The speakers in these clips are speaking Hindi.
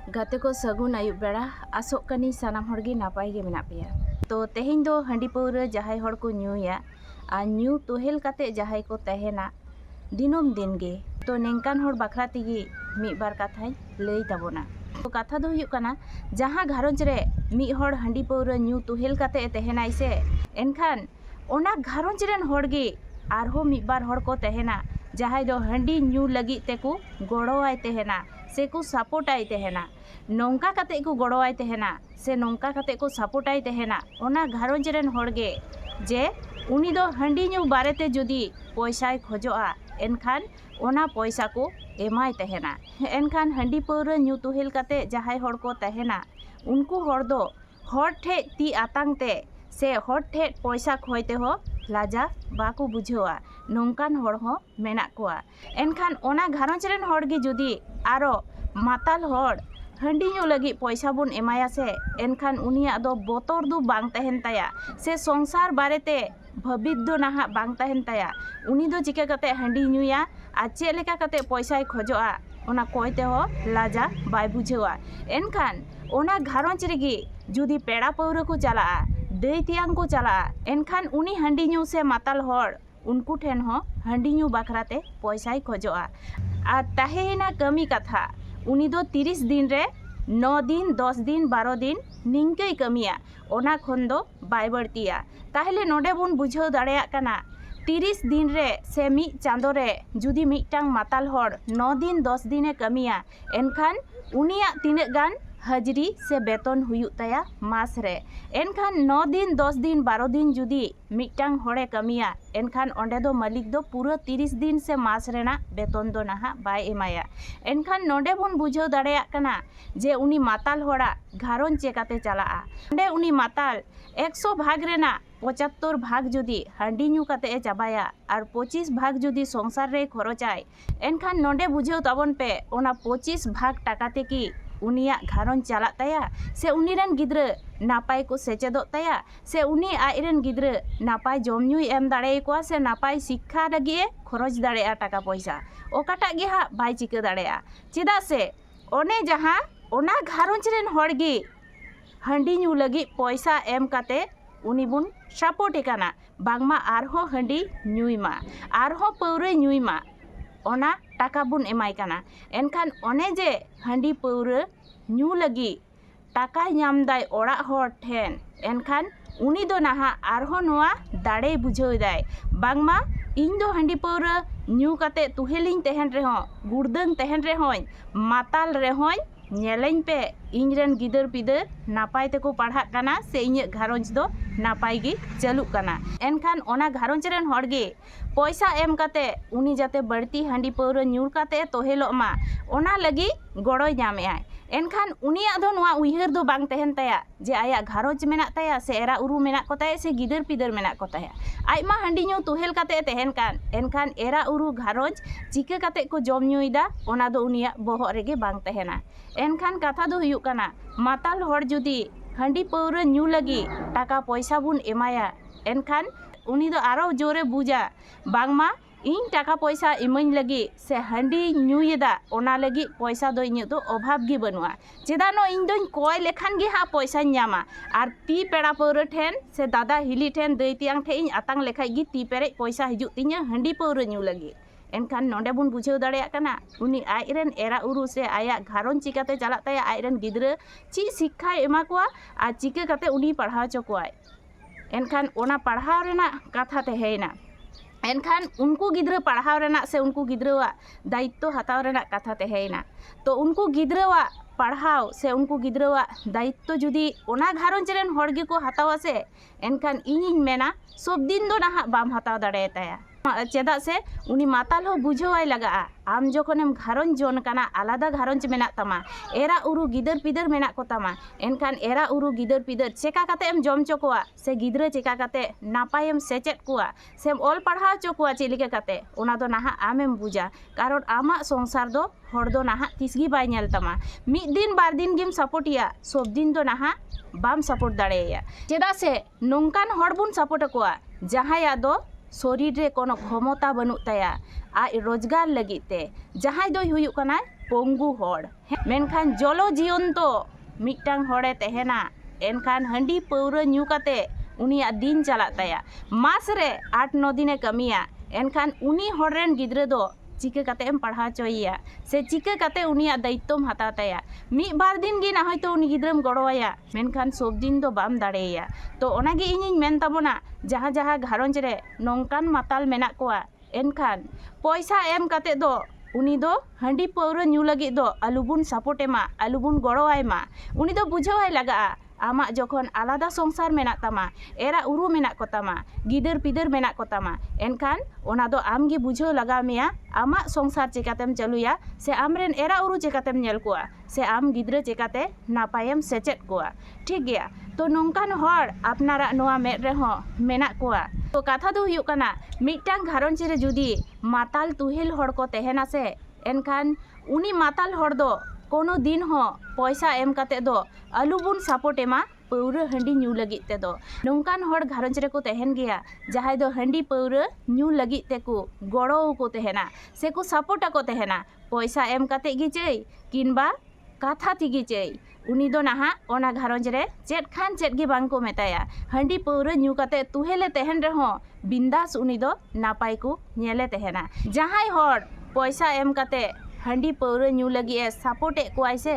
गाते को सगुन आयुब बेड़ा आसोग कनी सानाम हड़गी नापाय गे मेना पेया। तो तेहें दो हंडी पौरा जहाय हड़ को न्यूया आ न्यू तोहेल काते जहाय को तहेना दिनोम दिन गे। तो नेंकान हड़ बाखरा तेगी मिद बार कथाय लई ताबोना। तो कथा दो हुयुग कना जहां घारोंज रे मिद हड़ हंडी पौरा न्यू तोहेल काते तहेनाय से एनखान ओना घारोंज रेन हड़ गे आरहो मिद बार हड़ को तहेना जहाय दो हंडी न्यू लगी तेको गड़ोआय तहेना से को सपोर्टाय तहेना नौका काते को गड़ोआय तहेना से नौका काते को सपोर्टाय तहेना ओना घारोंज रेन हड़ गे जे उनी दो हंडी न्यू बारेते जुदी पैसाय खोजोआ एनखान ओना पैसा को एमाय तहेना। एनखान हंडी पौरा न्यू तोहेल काते जहाय हड़ को तहेना उनको हड़ दो हड़ ठे ती आतांगते से हड़ ठे पैसा खोयते हो लाजा बाको बुझेवा नौकान हड़ हो मेना कोआ। एनखान ओना घारोंज रेन हड़ गे जुदी आरो माताल हड़ हंडी न्यू लगी पैसा बुन एमाया से एनखान उनिया दो बोतर दो बांग तहेन ताया से संसार बारेते भबित दो नाहा बांग तहेन ताया उनी दो चिका काते हंडी न्यूया आ चे लेका काते पैसाय खोजोआ ओना कोयते हो लाजा बाय बुझेवा। एनखान ओना घारोंज रेगी जुदी पेड़ा पौरा को चला दई तियांग को चला एनखान उनी हंडी न्यू से माताल हड़ उनको ठेन हो हंडी न्यू बाखराते पैसाय खोजोआ। आ ताहेना कमी कथा उनी दो 30 दिन रे 9 दिन 10 दिन 12 दिन निंकई कमिया ओना खन दो बाय बड़तिया। ताहले नोडे बुन बुझाव दाड़ेया कना 30 दिन रे से मिद चांदो रे जुदी मिदटांग माताल हड़ 9 दिन 10 दिने कमिया एनखान उनिया तिनाग गान हाजरी से बेतन हुयुग ताया मास रे। एनखान 9 दिन 10 दिन 12 दिन जुदी मिदटांग हड़े कमिया एनखान ओंडे दो मालिक दो पूरा 30 दिन से मास रेना बेतन दो नाहा बाय एमाया। एनखान नोडे बुन बुझाव दाड़ेया कना जे उनी माताल हड़ा घारोंज चेकाते चलाआ ओंडे उनी माताल 100 भाग रेना 75 भाग जुदी हंडी न्यू काते चाबाया और 25 भाग जुदी संसार रे खरचाय एनखान नोडे बुझाव ताबन पे ओना 25 भाग टाकाते की उनिया घारोंज चला ताया से उनीरेन गिद्रा नापाय को सेचेदो ताया से उनी आइरेन गिद्रा नापाय जमन्यू एम दाड़े को से नापाय शिक्षा लगी खरच दाड़ेया टाका पैसा ओकाटा गे हा बाय चिका दाड़ेया चेदा से ओने जहां ओना घारोंज रेन हड़ गे हंडी न्यू लगी पैसा एम काते उनी बुन सपोर्ट एकाना बांगमा आरहो हंडी न्यूइमा आरहो पौरे न्यूइमा ओना टाका बुन एमाय काना। एनखान ओने जे हंडी पौरा न्यू लगी टाका नाम दाय ओड़ा हड़ ठेन एनखान उनी दो नाहा आरहो नोआ दाड़े बुझाव दाय बांगमा इन दो हंडी पौरा न्यू काते तुहेलिंग तहेन रेहो गुड़दंग तहेन रेहोय माताल रेहोय नेलें पे इनरेन गिदर पिदर नापाय तेको पढ़ा काना से इᱧ घारोंज दो नापाय गे चालुग काना। एनखान ओना घारोंज रेन हड़ गे पैसा एम काते उनी जाते बढ़ती हंडी पौरा न्यूर काते तोहेलोग मा ओना लगी गड़ोय ᱧᱟᱢᱮᱜᱼᱟᱭ। एनखान उनिया दो नोआ उइहार दो बांग तहेन ताया जे आया घारोंज मेना ताया से एरा उरु मेना को ताया से गिदर पिदर मेना को ताया आइमा हंडी न्यू तोहेल काते तहेन कान एनखान एरा उरु घारोंज चिका काते को जम न्यूइदा ओना दो उनिया बोहग रेगे बांग तहेना। एनखान कथा दो हुयुग काना माताल हड़ जुदी हंडी पौरा न्यू लगी टाका पैसा बुन एमाया एनखान उनी दो आरो जोरे बुझा बांगमा इन टाका पैसा इमाኝ लगी से हंडी न्यूयेदा ओना लगी पैसा दो इᱧ दो अभाव गे बनुआ चेदा नो इन दोñ कय लेखान गे हा पैसा ᱧामा आर ती पेड़ा पौरा ठेन से दादा हिली ठेन दई तियांग ठे इñ आतांग लेखाय गी ती पेरे पैसा हिजुग तिña हंडी पौरा न्यू लगी। एनखान नोडे बुन बुझाव दाड़ेया काना उनी आइरेन एरा उरु से आया घारोंज चिकाते चला ताया आइरेन गिद्रा ची शिक्षा एमा कोआ आ चिका काते उनी पढ़ाव च कोआय। एनखान ओना पढ़ाव रेना कथा तहेना एनखान उनको गिद्रा पढ़ाव रेना से उनको गिद्रावा दायित्व हताव रेना कथा तहेना। तो उनको गिद्रावा पढ़ाव से उनको गिद्रावा दायित्व जुदी ओना घारोंज रेन हड़ गे को हतावा से एनखान इᱧ मेना सब दिन दो नाहा बाम हताव दाड़े ताया चेदा से उनी माताल हो बुझावाय लगा आम जखनेम घारोंज जन काना आलादा घारोंज मेना तमा एरा उरु गिदर पिदर मेना को तमा एनखान एरा उरु गिदर पिदर चेका काते एम जम चकोआ से गिद्रा चेका काते नापायम सेचेत कोआ सेम ऑल पढ़ाव चकोआ चेलिका काते ओना दो नाहा आमेम बुझा कारण आमा संसार दो हड़ दो नाहा तिसगी बाय नेल तमा मिद दिन बार दिन गेम सपोर्टिया सब दिन दो नाहा बाम सपोर्ट दाड़ेया चेदा से नोंकान हड़ बुन सपोर्ट कोआ जहाया दो शरीर रे कोनो क्षमता बनू ताया आ रोजगार लगी ते जहां दो हुयुग कना पंगु हड़ मेनखान जलो जीवन तो मिटटांग हड़े तहेना एनखान हंडी पौरा न्यू काते उनिया दिन चला ताया मास रे 8-9 दिने कमिया एनखान उनी हड़रेन गिद्रे दो चिका काते एम पढ़ा चोइया से चिका काते उनिया दायित्वम हता ताया मी बार दिन गे ना हयतो उनी गिद्रम गड़ोया मेनखान सब दिन दो बाम दाड़ेया तो ओनागे इनिन मेन ताबोना जहाँ जहाँ घारंज रे नोंकान माताल मेना कोआ एनखान पैसा एम काते दो उनी दो हंडी पौरा न्यू लगी दो आलुबुन सपोर्ट एमा आलुबुन गड़ोआयमा उनी दो बुझावाय लगा आमा जखन आलादा संसार मेना तामा एरा उरु मेना को तामा गिदर पिदर मेना को तामा एनखान ओना दो आमगे बुझाव लगा मेया आमा संसार चिकातेम चालुया से आमरेन एरा उरु चिकातेम नेल कोआ से आम गिद्रा चिकाते नापायम सेचेद कोआ ठीक गया तो नोंकान हड़ आपनारा नोआ मेद रेहो मेना कोआ तो कथा दो हुयुग काना मिटटांग घारंज रे जुदी माताल तुहेल हड़ को तहेना से एनखान उनी माताल हड़ दो कोनो दिन हो पैसा एम काते दो आलुबुन सपोर्ट एमा पौरा हंडी न्यू लगी ते दो नोंकान हड़ घारंज रे को तहेन गया जहाय दो हंडी पौरा न्यू लगी ते को गड़ो को तहेना से को सपोर्ट को तहेना पैसा एम काते गी चई किनबा कथा तिगी चई उनी दो नाहा ओना घारंज रे चेद खान चेद गे बांग को मेताया हंडी पौरा न्यू काते तुहेले तहेन रे हो बिंदास उनी दो नापाय को नेले तहेना जहाय हड़ पैसा एम काते हंडी पौरा न्यू लगी सपोर्ट कोई से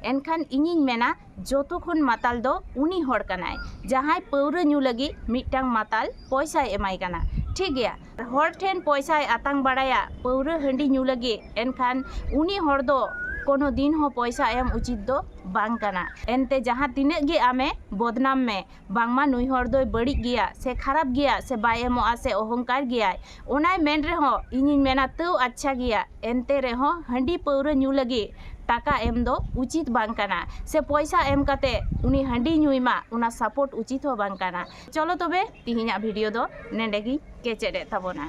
एनखान इनिन मेना जोतो खन माताल दो उनी हड़ कनाय जहाय पौरा न्यू लगी मिटटांग माताल पैसा एमाय काना ठीक गया हड़ ठेन पैसा आतांग बाड़ाया पौरा हंडी न्यू लगी एनखान उनी हड़ दो कोनो दिन हो पैसा एम उचित दो बांग काना एनते जहाँ तिने गे आमे बदनाम में बांगमा नुई हड़ दो बड़ी गया से खराब गया से बाय एमोआ से अहंकार गया ओनाय मेन रे हो इनिन मेना तो अच्छा गया एनते रे हो हंडी पौरा न्यू लगी टाका एम दो उचित बांग काना से पैसा एम काते उनी हंडी न्यूइमा उना सपोर्ट उचित हो बांग काना चलो तबे तिहिना वीडियो दो नेंडे गी केचेदे ताबोना।